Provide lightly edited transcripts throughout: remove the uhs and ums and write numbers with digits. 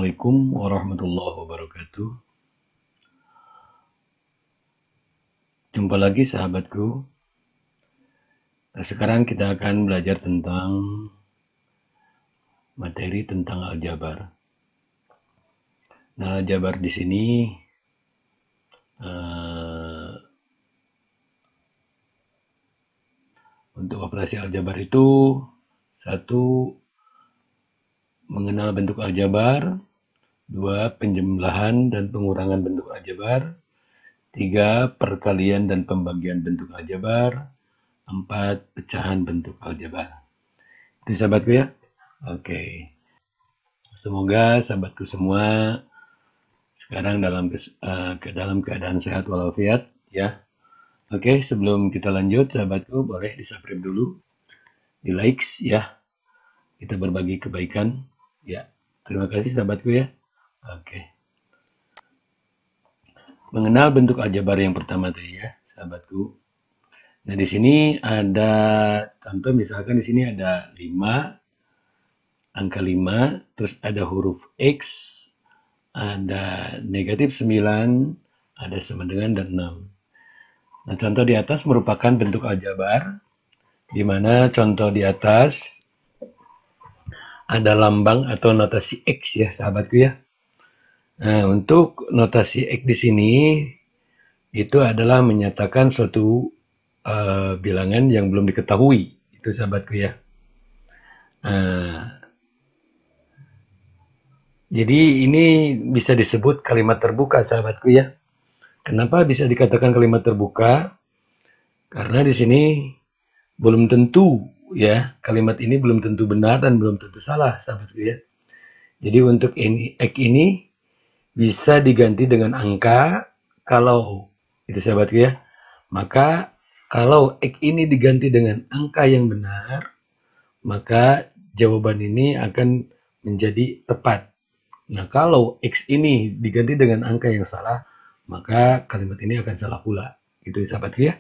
Assalamualaikum warahmatullahi wabarakatuh. Jumpa lagi sahabatku. Nah, sekarang kita akan belajar tentang materi tentang aljabar. Nah, aljabar di sini untuk operasi aljabar itu satu, mengenal bentuk aljabar, dua, penjumlahan dan pengurangan bentuk aljabar, tiga, perkalian dan pembagian bentuk aljabar, empat, pecahan bentuk aljabar. Itu sahabatku ya. Oke. Semoga sahabatku semua sekarang dalam keadaan sehat walafiat ya. Oke, sebelum kita lanjut sahabatku, boleh di-subscribe dulu, di likes ya. Kita berbagi kebaikan ya. Terima kasih sahabatku ya. Oke. Mengenal bentuk aljabar yang pertama tadi ya, sahabatku. Nah, di sini ada contoh, misalkan di sini ada 5, angka 5, terus ada huruf X, ada negatif 9, ada sama dengan dan 6. Nah, contoh di atas merupakan bentuk aljabar, di mana contoh di atas ada lambang atau notasi X ya, sahabatku ya. Nah, untuk notasi X di sini itu adalah menyatakan suatu bilangan yang belum diketahui, itu sahabatku ya. Jadi ini bisa disebut kalimat terbuka sahabatku ya. Kenapa bisa dikatakan kalimat terbuka? Karena di sini belum tentu ya, kalimat ini belum tentu benar dan belum tentu salah sahabatku ya. Jadi untuk X ini bisa diganti dengan angka kalau itu sahabatku ya. Maka kalau X ini diganti dengan angka yang benar, maka jawaban ini akan menjadi tepat. Nah, kalau X ini diganti dengan angka yang salah, maka kalimat ini akan salah pula. Gitu sahabatku ya.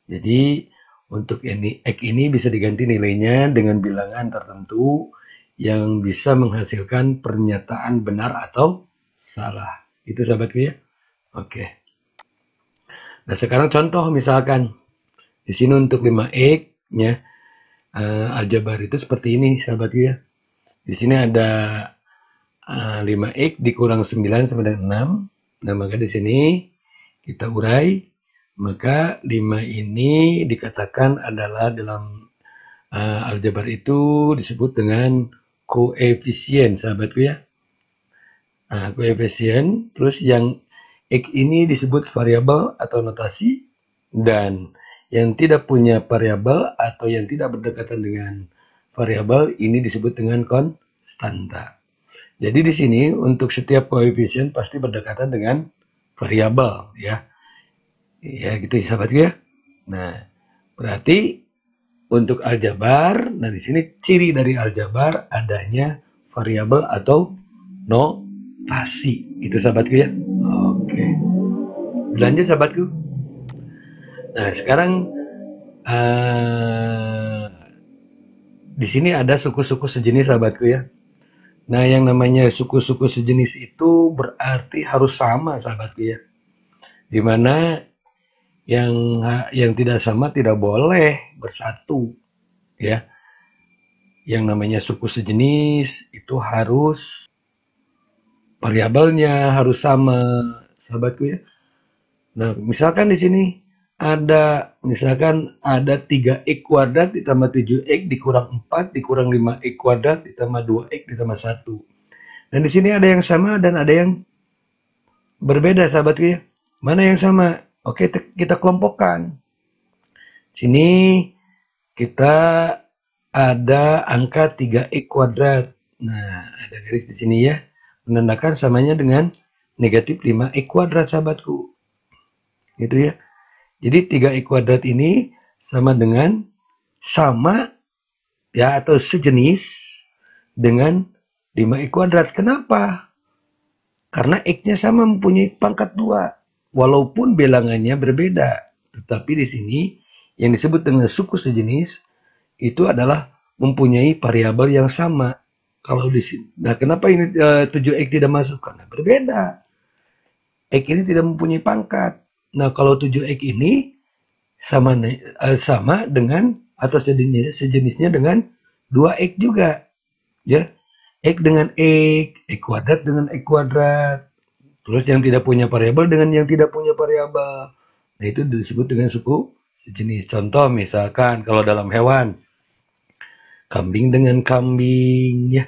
Jadi untuk X ini bisa diganti nilainya dengan bilangan tertentu yang bisa menghasilkan pernyataan benar atau salah. Itu sahabatku ya. Oke. Nah, sekarang contoh misalkan di sini untuk 5X ya. Aljabar itu seperti ini sahabatku ya. Di sini ada 5X dikurang 9 sama dengan 6. Nah, maka di sini kita urai. Maka 5 ini dikatakan adalah dalam aljabar itu disebut dengan koefisien sahabatku ya. Koefisien, terus yang X ini disebut variabel atau notasi, dan yang tidak punya variabel atau yang tidak berdekatan dengan variabel ini disebut dengan konstanta. Jadi di sini untuk setiap koefisien pasti berdekatan dengan variabel ya. Ya gitu ya sahabatku ya. Nah, berarti untuk aljabar, nah di sini ciri dari aljabar adanya variabel atau notasi. Itu sahabatku ya. Oke. Lanjut sahabatku. Nah, sekarang di sini ada suku-suku sejenis sahabatku ya. Nah, yang namanya suku-suku sejenis itu berarti harus sama sahabatku ya. Dimana yang tidak sama tidak boleh bersatu ya. Yang namanya suku sejenis itu harus variabelnya harus sama sahabatku ya. Nah, misalkan di sini ada 3x kuadrat ditambah 7x dikurang 4 dikurang 5x kuadrat ditambah 2x ditambah 1. Dan di sini ada yang sama dan ada yang berbeda sahabatku ya. Mana yang sama? Oke, kita kelompokkan. Sini kita ada angka 3x kuadrat. Nah, ada garis di sini ya. Menandakan samanya dengan negatif 5x kuadrat sahabatku. Gitu ya. Jadi 3x kuadrat ini sama dengan sama ya atau sejenis dengan 5x kuadrat. Kenapa? Karena x-nya sama, mempunyai pangkat 2. Walaupun bilangannya berbeda, tetapi di sini yang disebut dengan suku sejenis itu adalah mempunyai variabel yang sama. Kalau di sini, nah kenapa ini 7x tidak masuk? Karena berbeda. X ini tidak mempunyai pangkat. Nah, kalau 7x ini sama dengan atau sejenisnya dengan 2x juga, ya. X dengan X kuadrat dengan X kuadrat. Terus yang tidak punya variabel dengan yang tidak punya variabel. Nah, itu disebut dengan suku sejenis. Contoh misalkan kalau dalam hewan, kambing dengan kambing, ya.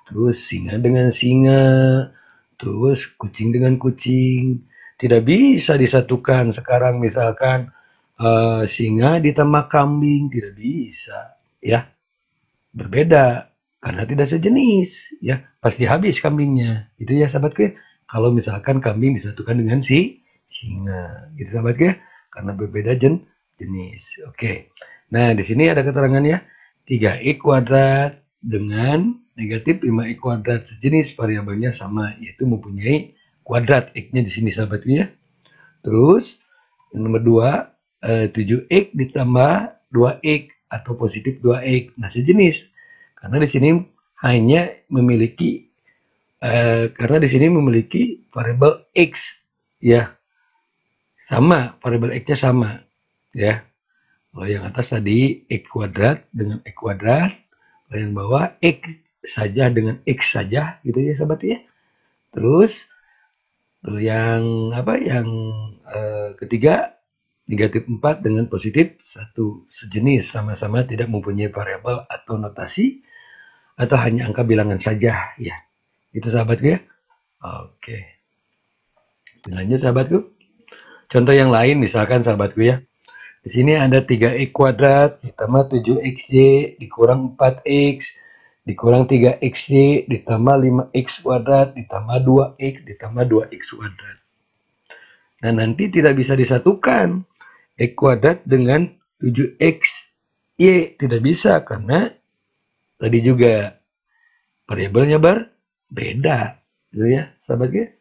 Terus singa dengan singa, terus kucing dengan kucing. Tidak bisa disatukan sekarang misalkan singa ditambah kambing, tidak bisa, ya. Berbeda karena tidak sejenis, ya. Pasti habis kambingnya. Itu ya sahabatku ya. Kalau misalkan kambing disatukan dengan si singa, gitu sahabatku ya. Karena berbeda jenis. Oke. Nah, di sini ada keterangannya 3x kuadrat dengan negatif 5x kuadrat sejenis, variabelnya sama, yaitu mempunyai kuadrat x-nya di sini sahabatku ya. Terus nomor 2, 7x ditambah 2x atau positif 2x. Nah, sejenis. Karena di sini hanya memiliki variabel x, ya. Sama, variabel x-nya sama, ya. Kalau yang atas tadi x kuadrat dengan x kuadrat, kalau yang bawah x saja dengan x saja, gitu ya sahabat ya. Terus yang ketiga, negatif 4 dengan positif 1, sejenis, sama-sama tidak mempunyai variabel atau notasi atau hanya angka bilangan saja, ya. Itu sahabatku ya. Oke. Lanjut sahabatku. Contoh yang lain misalkan sahabatku ya. Di sini ada 3x kuadrat ditambah 7xy dikurang 4x dikurang 3xy ditambah 5x kuadrat ditambah 2x ditambah 2x kuadrat. Nah, nanti tidak bisa disatukan x kuadrat dengan 7xy, tidak bisa karena tadi juga variabelnya berbeda, gitu ya sahabatnya.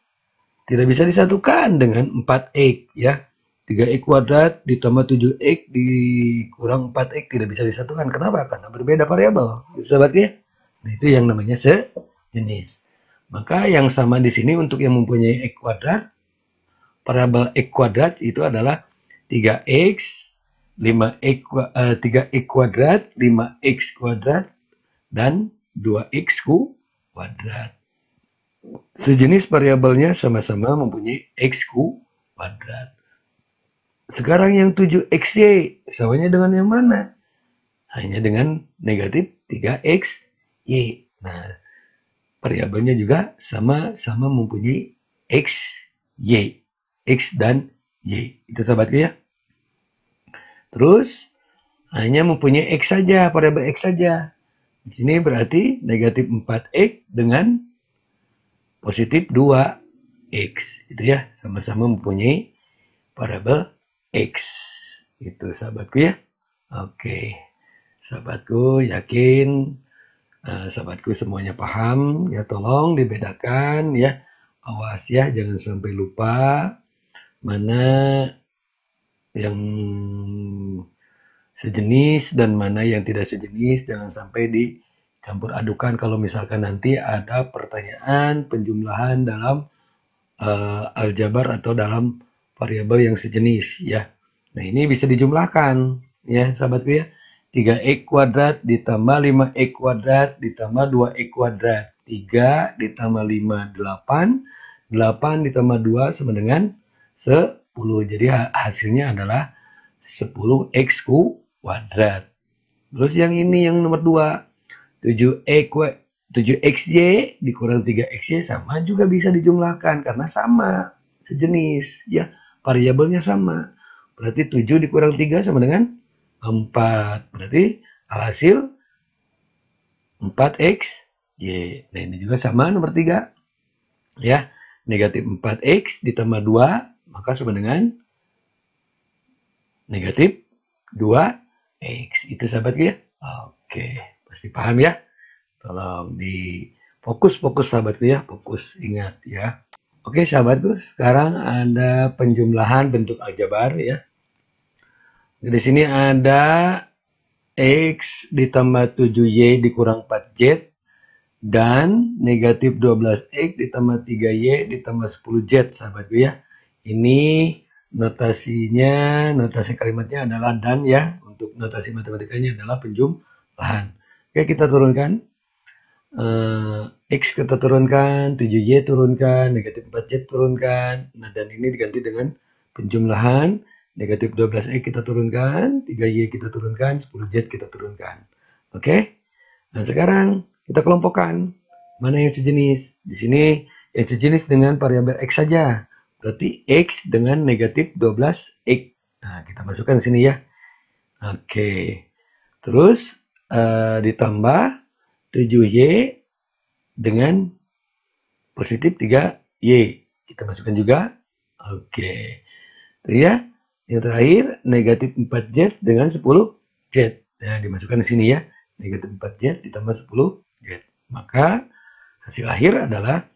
Tidak bisa disatukan dengan 4x, ya. 3x kuadrat ditambah 7x dikurang 4x tidak bisa disatukan. Kenapa? Karena berbeda variabel, sahabatnya. Nah, itu yang namanya sejenis. Maka yang sama di sini untuk yang mempunyai x kuadrat, variabel x kuadrat itu adalah 3x, 3x kuadrat, 5x kuadrat, dan 2x kuadrat. Sejenis variabelnya sama-sama mempunyai x kuadrat. Sekarang yang 7xy samanya dengan yang mana? Hanya dengan negatif 3xy. Nah, variabelnya juga sama-sama mempunyai x, y. X dan y. Itu sahabatku ya. Terus hanya mempunyai x saja, variabel x saja. Di sini berarti negatif 4x dengan positif 2x. Itu ya, sama-sama mempunyai variabel x. Itu sahabatku ya. Oke. Sahabatku yakin sahabatku semuanya paham ya, tolong dibedakan ya. Awas ya, jangan sampai lupa mana yang sejenis dan mana yang tidak sejenis, jangan sampai dicampur adukan kalau misalkan nanti ada pertanyaan penjumlahan dalam aljabar atau dalam variabel yang sejenis ya. Nah, ini bisa dijumlahkan ya sahabatku ya. 3x kuadrat ditambah 5x kuadrat ditambah 2x kuadrat. 3 ditambah 5 8, 8 ditambah 2 sama dengan 10. Jadi hasilnya adalah 10x kuadrat. Terus yang ini yang nomor 2, 7xy dikurang 3xy sama juga bisa dijumlahkan karena sama, sejenis ya, variabelnya sama. Berarti 7 dikurang 3 sama dengan 4. Berarti hasil 4xy. Nah, ini juga sama nomor 3 ya. Negatif 4x ditambah 2 maka sama dengan negatif 2x. Itu sahabat ya. Oke, pasti paham ya. Tolong di fokus sahabatku ya, fokus, ingat ya. Oke sahabatku, sekarang ada penjumlahan bentuk aljabar ya. Di sini ada x ditambah 7y dikurang 4z dan negatif 12X ditambah 3Y ditambah 10Z, sahabatku ya. Ini notasinya, notasi kalimatnya adalah dan ya. Untuk notasi matematikanya adalah penjumlahan. Oke, kita turunkan. X kita turunkan, 7Y turunkan, negatif 4Z turunkan. Nah, dan ini diganti dengan penjumlahan. Negatif 12X kita turunkan, 3Y kita turunkan, 10Z kita turunkan. Oke. Nah, sekarang kita kelompokkan mana yang sejenis. Di sini yang sejenis dengan variabel X saja. Berarti X dengan negatif 12X. Nah, kita masukkan di sini ya. Oke. Terus ditambah 7Y dengan positif 3Y. Kita masukkan juga. Oke. Itu ya. Yang terakhir negatif 4Z dengan 10Z. Nah, dimasukkan di sini ya. Negatif 4Z ditambah 10Z. Maka hasil akhir adalah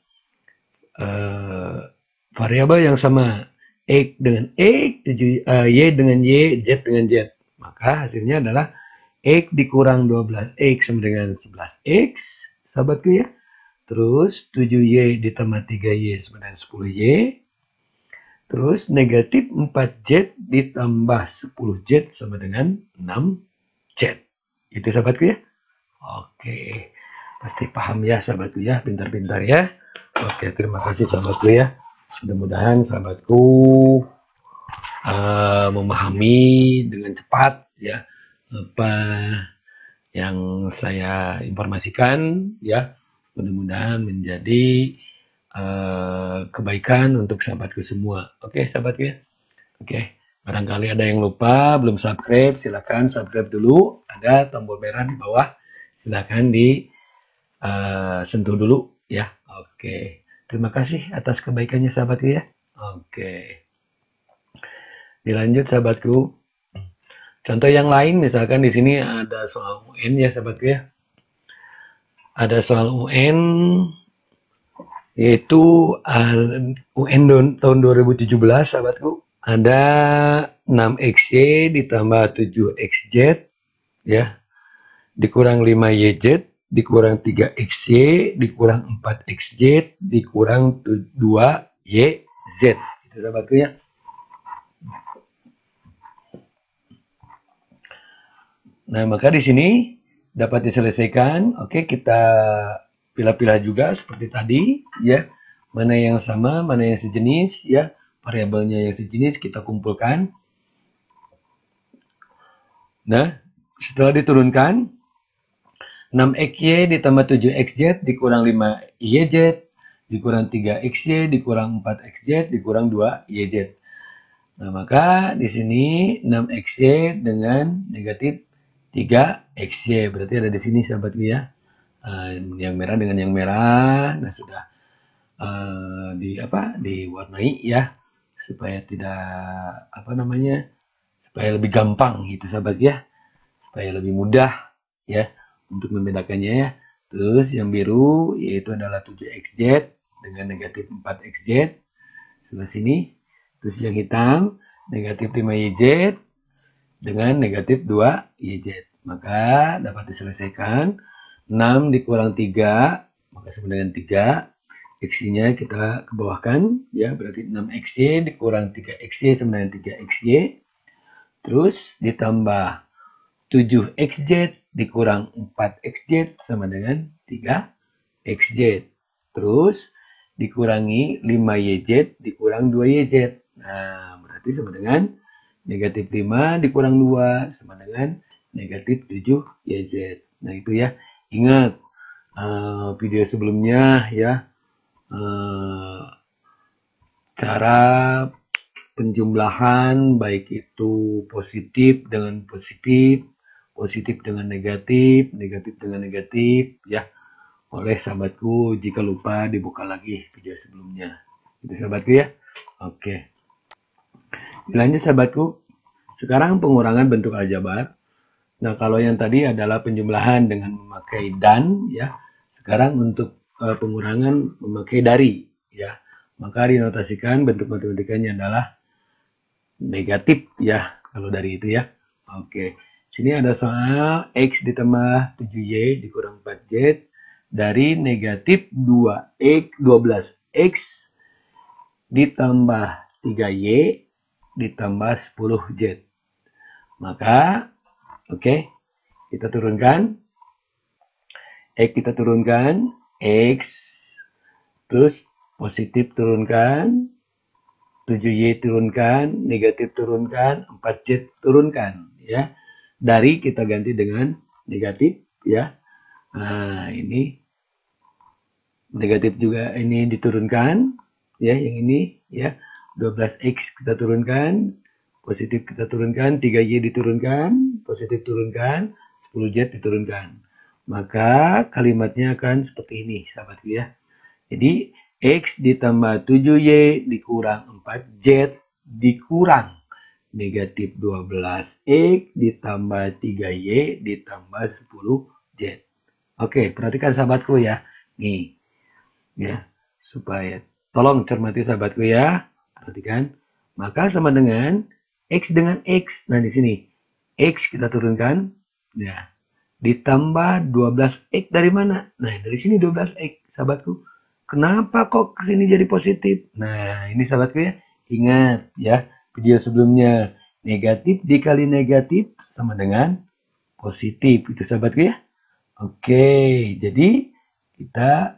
variabel yang sama. X dengan X, Y dengan Y, Z dengan Z. Maka hasilnya adalah X dikurang 12X sama dengan 11X, sahabatku ya. Terus 7Y ditambah 3Y sama dengan 10Y. Terus negatif 4Z ditambah 10Z sama dengan 6Z. Itu sahabatku ya. Oke. Pasti paham ya sahabatku ya. Pintar-pintar ya. Oke, terima kasih sahabatku ya. Mudah-mudahan sahabatku memahami dengan cepat ya apa yang saya informasikan ya. Mudah-mudahan menjadi kebaikan untuk sahabatku semua. Oke, sahabatku ya. Oke, barangkali ada yang lupa belum subscribe, silakan subscribe dulu. Ada tombol merah di bawah, silakan di sentuh dulu ya. Oke, terima kasih atas kebaikannya sahabatku ya. Oke, dilanjut sahabatku. Contoh yang lain, misalkan di sini ada soal UN ya sahabatku ya. Ada soal UN yaitu UN tahun 2017 sahabatku. Ada 6XY ditambah 7XZ ya. Dikurang 5YZ, dikurang 3XY, dikurang 4XZ, dikurang 2YZ. Itu sahabatku ya. Nah, maka di sini dapat diselesaikan. Oke, kita pilah-pilah juga seperti tadi ya. Mana yang sama, mana yang sejenis ya. Variabelnya yang sejenis kita kumpulkan. Nah, setelah diturunkan 6XY ditambah 7XZ dikurang 5YZ dikurang 3XY dikurang 4XZ dikurang 2YZ. Nah, maka di sini 6XY dengan negatif 3XY. Berarti ada di sini sahabatku ya. Yang merah dengan yang merah. Nah, sudah diwarnai ya supaya tidak supaya lebih gampang gitu sahabat ya. Supaya lebih mudah ya untuk membedakannya ya. Terus yang biru yaitu adalah 7XZ dengan negatif 4XZ. Sebelah sini. Terus yang hitam negatif 5YZ dengan negatif 2YZ. Maka dapat diselesaikan. 6 dikurang 3, maka sama dengan 3. X-nya kita kebawahkan. Ya, berarti 6XY dikurang 3XY sama dengan 3XY. Terus ditambah 7XZ dikurang 4XZ sama dengan 3XZ. Terus dikurangi 5YZ dikurang 2YZ. Nah, berarti sama dengan negatif 5 dikurang 2 sama dengan negatif 7YZ. Nah, itu ya. Ingat video sebelumnya ya. Cara penjumlahan baik itu positif dengan positif, positif dengan negatif, negatif dengan negatif ya. Oleh sahabatku, jika lupa dibuka lagi video sebelumnya. Itu sahabatku ya. Oke. Lanjut sahabatku. Sekarang pengurangan bentuk aljabar. Nah, kalau yang tadi adalah penjumlahan dengan memakai dan ya. Sekarang untuk pengurangan memakai dari ya. Maka dinotasikan bentuk matematikanya adalah negatif ya kalau dari itu ya. Oke. Sini ada soal X ditambah 7Y dikurang 4Z dari negatif 12x ditambah 3y ditambah 10z. Maka, oke, kita turunkan. Kita turunkan, x, terus positif turunkan, 7y turunkan, negatif turunkan, 4z turunkan, ya. Dari kita ganti dengan negatif, ya. Nah, ini negatif juga ini diturunkan, ya, yang ini, ya. 12x kita turunkan, positif kita turunkan, 3y diturunkan, positif turunkan, 10z diturunkan. Maka kalimatnya akan seperti ini, sahabatku, ya. Jadi x ditambah 7y dikurang 4z dikurang negatif 12x ditambah 3y ditambah 10z. Oke, perhatikan sahabatku, ya. Nih, ya, supaya tolong cermati sahabatku, ya. Perhatikan. Maka sama dengan x dengan x. Nah, di sini x kita turunkan, ya. Ditambah 12x dari mana? Nah, dari sini 12x, sahabatku. Kenapa kok kesini jadi positif? Nah, ini sahabatku, ya. Ingat, ya, video sebelumnya. Negatif dikali negatif sama dengan positif. Itu sahabatku, ya. Oke, jadi kita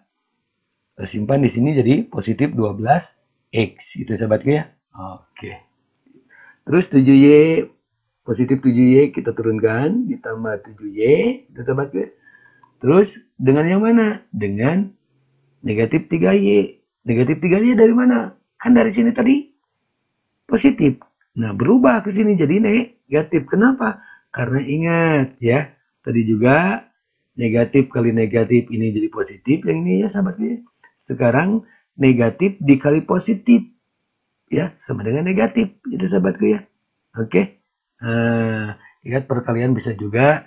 simpan di sini jadi positif 12x. Itu sahabatku, ya. Oke. Terus 7y, positif 7y kita turunkan, ditambah 7y, itu sahabatku. Terus dengan yang mana? Dengan negatif 3y. Negatif 3y dari mana? Kan dari sini tadi positif. Nah, berubah ke sini jadi negatif. Kenapa? Karena ingat, ya, tadi juga negatif kali negatif ini jadi positif. Yang ini, ya, sahabatku. Sekarang negatif dikali positif, ya, sama dengan negatif. Itu sahabatku, ya. Oke. Ingat, perkalian bisa juga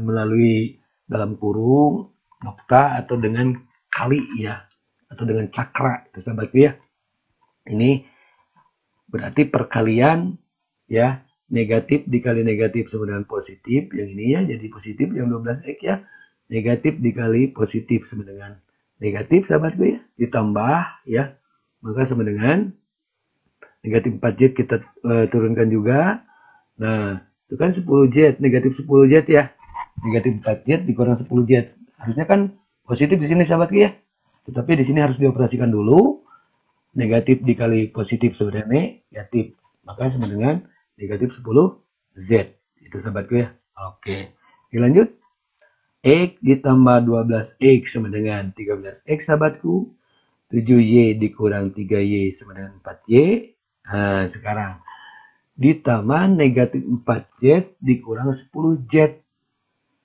melalui dalam kurung, nokta, atau dengan kali, ya, atau dengan cakra. Itu sahabatku, ya. Ini berarti perkalian, ya, negatif dikali negatif sama dengan positif. Yang ini, ya, jadi positif yang 12x, ya. Negatif dikali positif sama dengan negatif, sahabatku, ya. Ditambah, ya, maka sama dengan negatif 4z kita turunkan juga. Nah, itu kan 10z, negatif 10z, ya. Negatif 4z dikurang 10z. Harusnya kan positif di sini, sahabatku, ya. Tetapi di sini harus dioperasikan dulu. Negatif dikali positif sebenarnya negatif. Maka sama dengan negatif 10z. Itu, sahabatku, ya. Oke. Lanjut. X ditambah 12x sama dengan 13x, sahabatku. 7y dikurang 3y sama dengan 4y. Nah, sekarang ditambah negatif 4z dikurang 10z,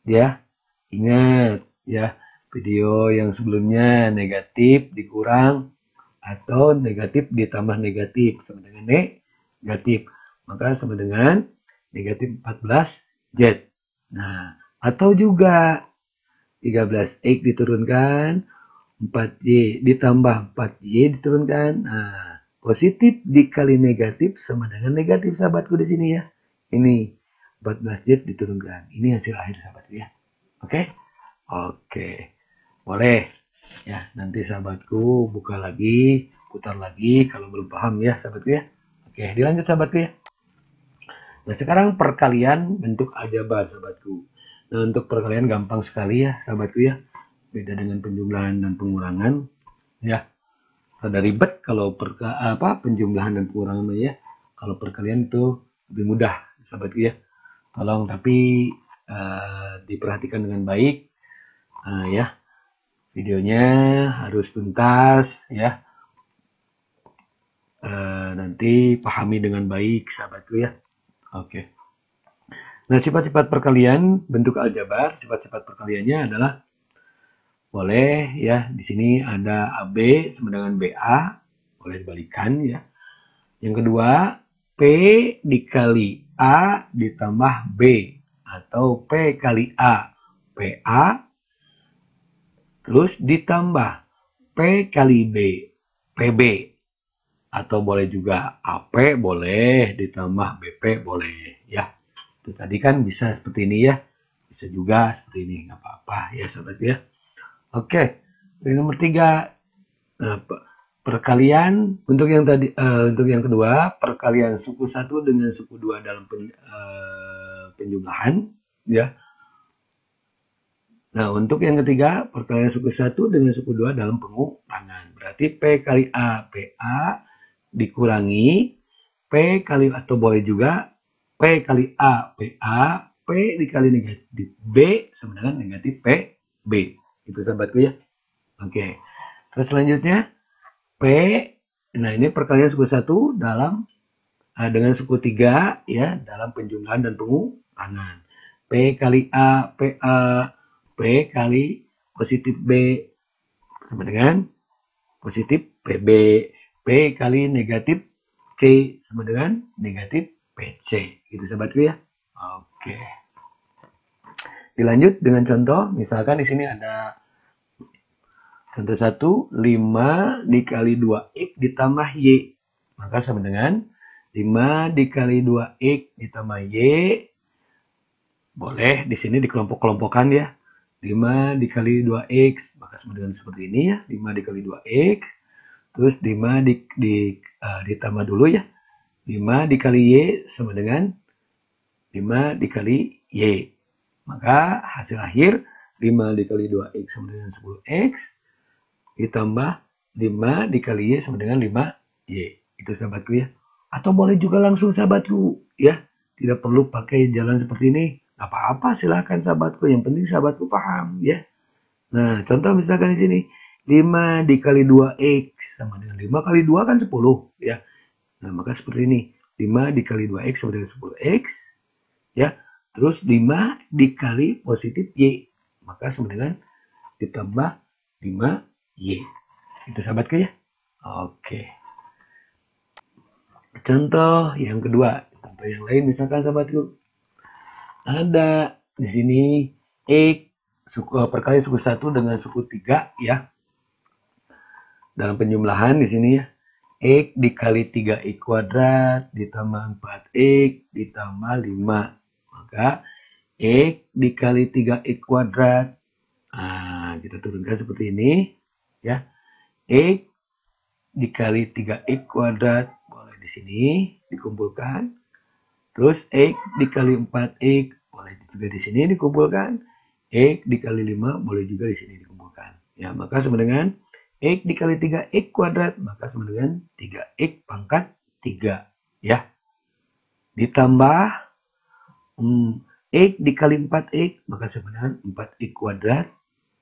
ya. Ingat, ya, video yang sebelumnya negatif dikurang atau negatif ditambah negatif sama dengan negatif, maka sama dengan negatif 14z. Nah, atau juga 13x diturunkan, 4y ditambah 4y diturunkan. Nah, positif dikali negatif sama dengan negatif, sahabatku, di sini, ya. Ini 14z diturunkan. Ini hasil akhir, sahabatku, ya. Oke? Oke. Boleh, ya. Nanti sahabatku buka lagi, putar lagi kalau belum paham, ya, sahabatku, ya. Oke, dilanjut, sahabatku, ya. Nah, sekarang perkalian bentuk aljabar, sahabatku. Nah, untuk perkalian gampang sekali, ya, sahabatku, ya. Beda dengan penjumlahan dan pengurangan, ya. Ada ribet kalau penjumlahan dan pengurangan, ya. Kalau perkalian itu lebih mudah, sahabatku, ya. Tolong tapi diperhatikan dengan baik, ya. Videonya harus tuntas, ya. Nanti pahami dengan baik, sahabatku, ya. Oke. Nah, sifat-sifat perkalian bentuk aljabar, sifat-sifat perkaliannya adalah boleh, ya, di sini ada AB sama dengan BA, boleh dibalikan, ya. Yang kedua, P dikali A ditambah B, atau P kali A, PA, terus ditambah P kali B, PB, atau boleh juga AP, boleh, ditambah BP, boleh, ya. Itu tadi kan bisa seperti ini, ya. Bisa juga seperti ini, nggak apa-apa, ya, sahabat, ya. Oke, yang nomor 3. Nah, perkalian untuk yang tadi untuk yang kedua, perkalian suku 1 dengan suku 2 dalam penjumlahan, ya. Nah, untuk yang ketiga, perkalian suku 1 dengan suku 2 dalam pengurangan. Berarti P kali A, PA dikurangi P kali, atau boleh juga P kali A, PA, P dikali negatif B sama dengan negatif PB. Itu sahabatku ya. Oke. Terus selanjutnya P, nah ini perkalian suku 1 dalam dengan suku 3 ya dalam penjumlahan dan pengurangan. P kali A, PA, P kali positif B sama dengan positif PB. P kali negatif C sama dengan negatif PC. Gitu sahabatku ya. Oke. Dilanjut dengan contoh, misalkan di sini ada contoh 1, 5 dikali 2X ditambah Y. Maka sama dengan 5 dikali 2X ditambah Y. Boleh di sini dikelompok-kelompokkan ya. 5 dikali 2X, maka sama dengan seperti ini ya. 5 dikali 2X. Terus 5 ditambah dulu ya. 5 dikali Y sama dengan 5 dikali Y. Maka hasil akhir 5 dikali 2X sama dengan 10X. Ditambah 5 dikali Y sama dengan 5Y. Itu sahabatku ya. Atau boleh juga langsung sahabatku ya. Tidak perlu pakai jalan seperti ini. Apa-apa silahkan sahabatku. Yang penting sahabatku paham ya. Nah contoh misalkan di sini. 5 dikali 2X sama dengan 5 kali 2 kan 10 ya. Nah maka seperti ini. 5 dikali 2X sama dengan 10X ya. Terus 5 dikali positif Y. Maka sama dengan ditambah 5Y. Itu sahabatku ya. Oke. Contoh yang kedua. Contoh yang lain misalkan sahabatku. Ada di sini X perkalian suku 1 dengan suku 3 ya. Dalam penjumlahan di sini ya. X dikali 3X kuadrat ditambah 4X ditambah 5. Maka X dikali 3X kuadrat. Nah, kita turunkan seperti ini ya. X dikali 3X kuadrat boleh di sini dikumpulkan. Terus X dikali 4X boleh juga di sini dikumpulkan. X dikali 5 boleh juga di sini dikumpulkan. Ya, maka sama dengan X dikali 3X kuadrat, maka sama dengan 3X pangkat 3. Ya. Ditambah X dikali 4X, maka sama dengan 4X kuadrat.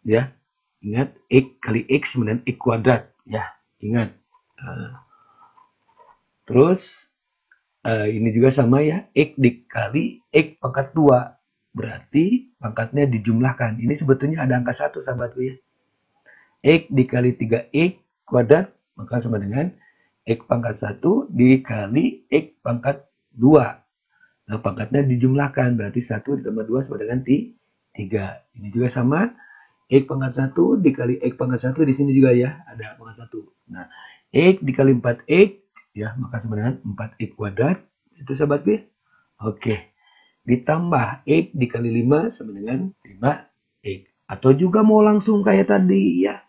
Ya. Ingat, X kali X sama dengan X kuadrat. Ya, ingat. Terus ini juga sama ya, X dikali X pangkat 2. Berarti pangkatnya dijumlahkan. Ini sebetulnya ada angka 1 sahabatku ya. X dikali 3X kuadrat, maka sama dengan X pangkat 1 dikali X pangkat 2. Nah, pangkatnya dijumlahkan. Berarti 1 ditambah 2 sama dengan 3. Ini juga sama. X pangkat 1 dikali X pangkat 1 di sini juga ya. Ada pangkat 1. Nah, X dikali 4X ya, maka sama dengan 4X kuadrat. Itu sahabatku ya. Oke. Ditambah X dikali 5 sama dengan 5X. Atau juga mau langsung kayak tadi ya.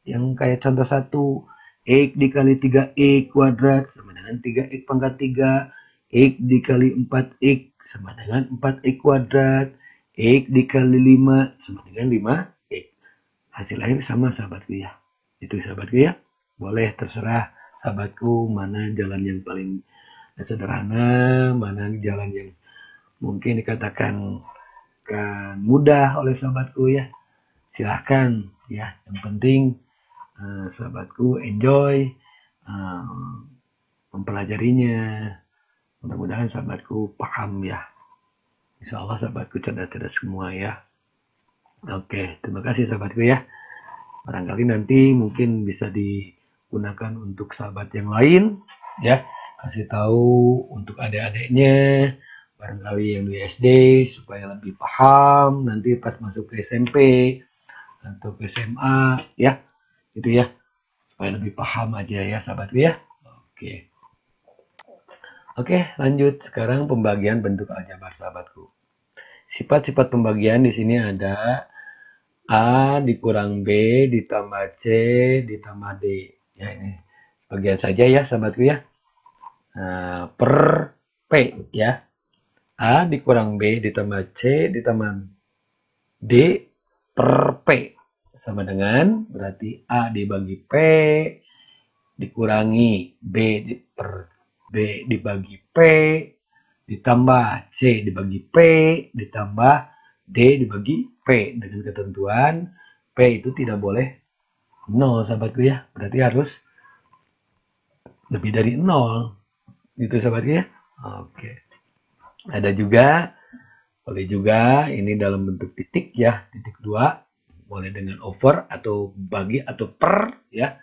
Yang kayak contoh 1. X dikali 3X kuadrat sama dengan 3X pangkat 3. X dikali 4X sama dengan 4X kuadrat. X dikali 5 sama dengan 5X. Hasil akhir sama sahabatku ya. Itu sahabatku ya. Boleh terserah sahabatku mana jalan yang paling sederhana, mana jalan yang mungkin dikatakan kan mudah oleh sahabatku ya. Silahkan ya. Yang penting sahabatku enjoy mempelajarinya. Mudah-mudahan sahabatku paham ya. Insya Allah sahabatku cerdas-cerdas semua ya. Oke, terima kasih sahabatku ya. Barangkali nanti mungkin bisa digunakan untuk sahabat yang lain ya. Kasih tahu untuk adik-adiknya, barangkali yang di SD supaya lebih paham nanti pas masuk ke SMP atau ke SMA ya. Gitu ya. Supaya lebih paham aja ya sahabatku ya. Oke. Oke, lanjut. Sekarang pembagian bentuk aljabar sahabatku. Sifat-sifat pembagian di sini ada A dikurang B ditambah C ditambah D. Ya, ini bagian saja ya sahabatku ya. Nah, per P ya. A dikurang B ditambah C ditambah D per P sama dengan berarti A dibagi P dikurangi per B dibagi P ditambah C dibagi P ditambah D dibagi P dengan ketentuan P itu tidak boleh 0 sahabatku ya. Berarti harus lebih dari 0 gitu sahabatku ya. Oke. Ada juga boleh juga ini dalam bentuk titik ya, titik 2 boleh dengan over atau bagi atau per ya.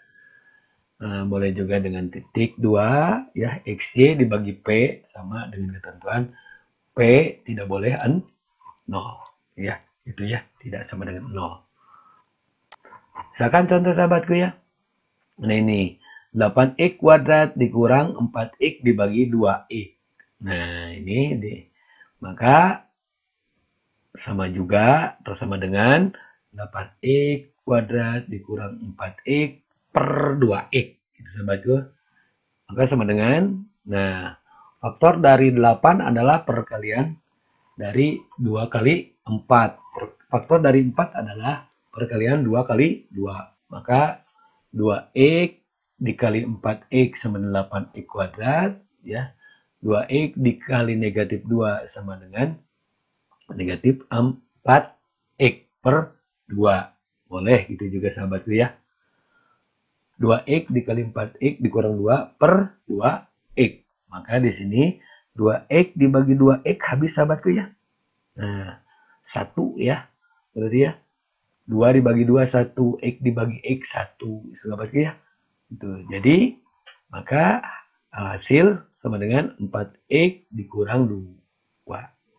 Nah, boleh juga dengan titik 2 ya, XY dibagi P sama dengan ketentuan P tidak boleh 0 ya, itu ya, tidak sama dengan 0. Misalkan contoh sahabatku ya. Nah ini 8x kuadrat dikurang 4x dibagi 2x. Nah ini maka sama juga atau sama dengan 8x kuadrat dikurang 4x per 2x. Gitu sahabatku. Maka sama dengan, nah faktor dari 8 adalah perkalian dari 2 kali 4. Faktor dari 4 adalah perkalian 2 kali 2. Maka 2x dikali 4x sama dengan 8x kuadrat. Ya. 2x dikali negatif 2 sama dengan negatif 4x per 2. Boleh gitu juga sahabatku ya. 2x dikali 4x dikurang 2 per 2x. Maka di sini 2x dibagi 2x habis sahabatku ya. Nah, 1 ya. Berarti ya. 2 dibagi 2, 1. X dibagi X, 1. Sahabatku ya. Itu. Jadi, maka hasil sama dengan 4x dikurang 2.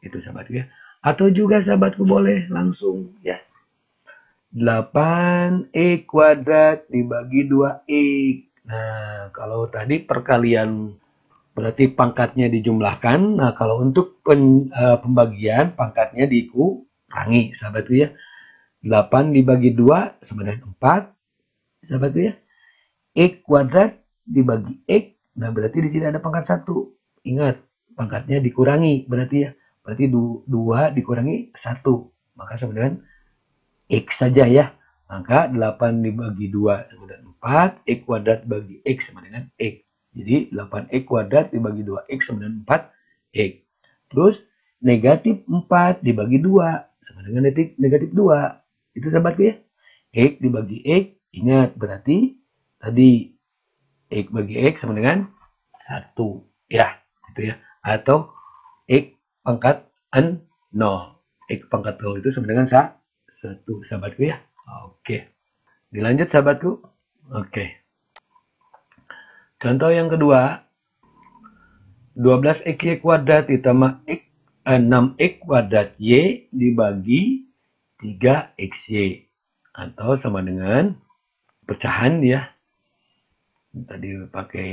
Itu sahabatku ya. Atau juga sahabatku boleh langsung ya. 8x kuadrat dibagi 2x. Nah, kalau tadi perkalian berarti pangkatnya dijumlahkan. Nah, kalau untuk pembagian pangkatnya dikurangi, sahabatku ya. 8 dibagi 2 sama dengan 4, sahabatku ya. X kuadrat dibagi X. Nah, berarti di sini ada pangkat 1. Ingat, pangkatnya dikurangi berarti ya. Berarti 2 dikurangi 1. Maka sama dengan X saja ya. Maka 8 dibagi 2 sama dengan 4. X kuadrat bagi X sama dengan X. Jadi 8x kuadrat dibagi 2x sama dengan 4x. Terus negatif 4 dibagi 2 sama dengan negatif 2. Itu sahabatku ya. X dibagi X. Ingat berarti tadi X bagi X sama dengan 1. Ya, gitu ya. Atau X pangkat 0. X pangkat 0 itu sama dengan 1. Sahabatku ya. Oke. Dilanjut sahabatku. Oke. Contoh yang kedua, 12xy kuadrat ditambah 6x kuadrat y dibagi 3xy. Atau sama dengan pecahan ya. Tadi pakai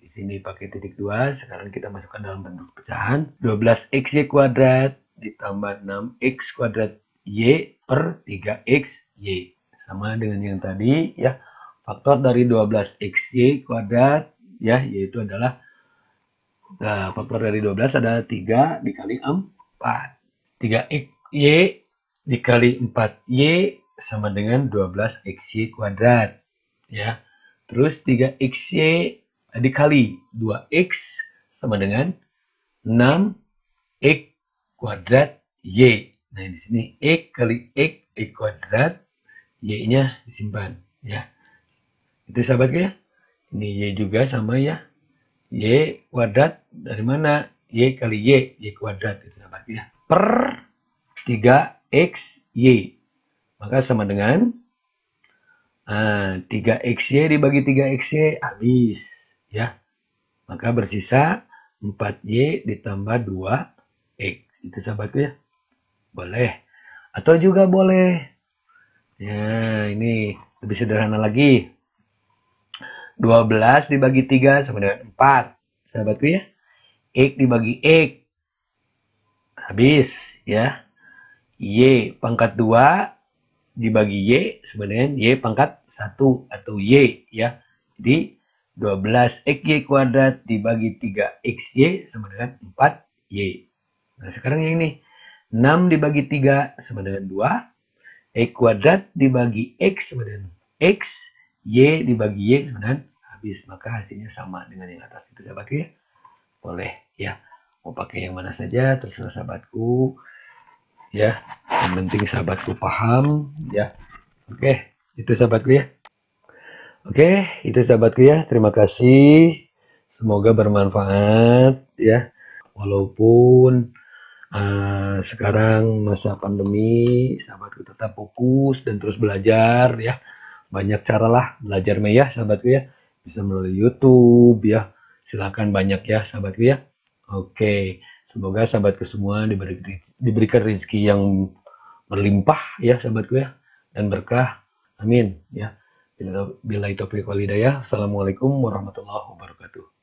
di sini pakai titik 2, sekarang kita masukkan dalam bentuk pecahan. 12xy kuadrat ditambah 6x kuadrat y per 3xy. Sama dengan yang tadi ya. Faktor dari 12xy kuadrat ya, yaitu adalah faktor dari 12 adalah 3 dikali 4. 3xy dikali 4y sama dengan 12xy kuadrat ya. Terus 3xy dikali 2x sama dengan 6x kuadrat y. Nah, di sini x kali x kuadrat, y-nya disimpan ya. Itu sahabat ya. Ini y juga sama ya. Y kuadrat dari mana? Y kali y kuadrat itu sahabat ya. Per 3xy. Maka sama dengan 3xy dibagi 3xy habis ya. Maka bersisa 4y ditambah 2x. Itu sahabat ya. Boleh. Atau juga boleh. Ya, ini lebih sederhana lagi. 12 dibagi 3 sama dengan 4. Sahabatku ya. X dibagi X. Habis ya. Y pangkat 2 dibagi Y sama dengan Y pangkat 1 atau Y ya. Jadi 12XY kuadrat dibagi 3XY sama dengan 4Y. Nah sekarang yang ini 6 dibagi 3 sama dengan 2. X kuadrat dibagi X sama dengan X. Y dibagi Y sama dengan habis. Maka hasilnya sama dengan yang atas itu sahabatku ya. Boleh ya. Mau pakai yang mana saja terserah sahabatku. Ya, yang penting sahabatku paham ya. Oke, itu sahabatku ya. Oke, itu sahabatku ya. Terima kasih. Semoga bermanfaat ya. Walaupun sekarang masa pandemi, sahabatku tetap fokus dan terus belajar ya. Banyak cara lah belajar ya sahabatku ya. Bisa melalui YouTube ya. Silakan banyak ya sahabatku ya. Oke, semoga sahabatku semua diberikan rezeki yang berlimpah ya sahabatku ya, dan berkah. Amin ya. Bila itu wal hidayah. Assalamualaikum warahmatullahi wabarakatuh.